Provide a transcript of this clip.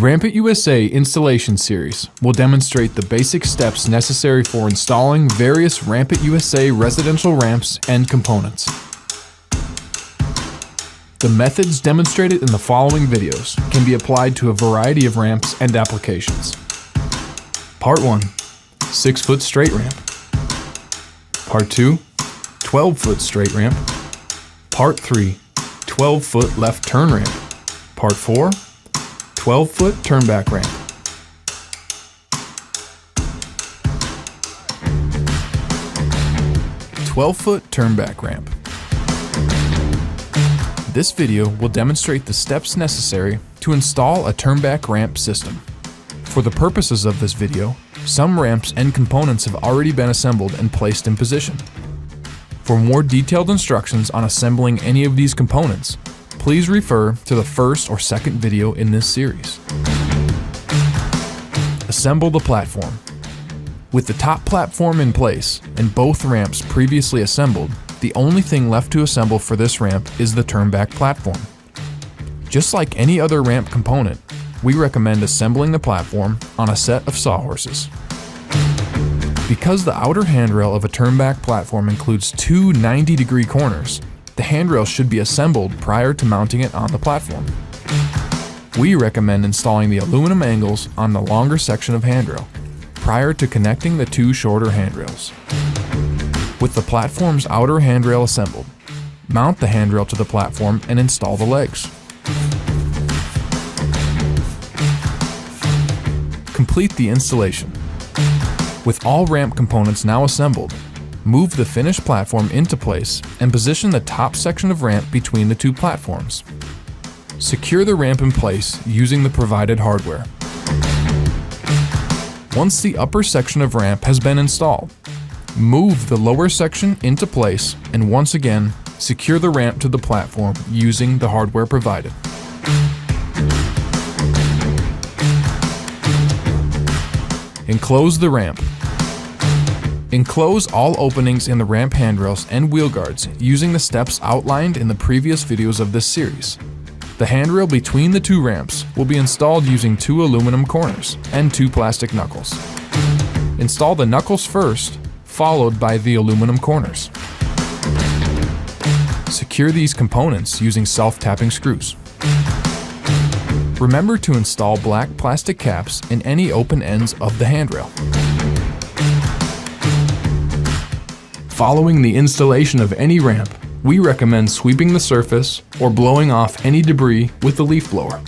Rampit USA installation series will demonstrate the basic steps necessary for installing various Rampit USA residential ramps and components. The methods demonstrated in the following videos can be applied to a variety of ramps and applications. Part 1. 6-foot straight ramp. Part 2. 12-foot straight ramp. Part 3. 12-foot left turn ramp. Part 4. 12-foot turnback ramp. "12-foot turnback ramp. This video will demonstrate the steps necessary to install a turnback ramp system. For the purposes of this video, some ramps and components have already been assembled and placed in position. For more detailed instructions on assembling any of these components, please refer to the first or second video in this series. Assemble the platform. With the top platform in place and both ramps previously assembled, the only thing left to assemble for this ramp is the turnback platform. Just like any other ramp component, we recommend assembling the platform on a set of sawhorses. Because the outer handrail of a turnback platform includes two 90-degree corners, the handrail should be assembled prior to mounting it on the platform. We recommend installing the aluminum angles on the longer section of handrail, prior to connecting the two shorter handrails. With the platform's outer handrail assembled, mount the handrail to the platform and install the legs. Complete the installation. With all ramp components now assembled, move the finished platform into place and position the top section of ramp between the two platforms. Secure the ramp in place using the provided hardware. Once the upper section of ramp has been installed, move the lower section into place and once again secure the ramp to the platform using the hardware provided. Enclose the ramp. Enclose all openings in the ramp handrails and wheel guards using the steps outlined in the previous videos of this series. The handrail between the two ramps will be installed using two aluminum corners and two plastic knuckles. Install the knuckles first, followed by the aluminum corners. Secure these components using self-tapping screws. Remember to install black plastic caps in any open ends of the handrail. Following the installation of any ramp, we recommend sweeping the surface or blowing off any debris with the leaf blower.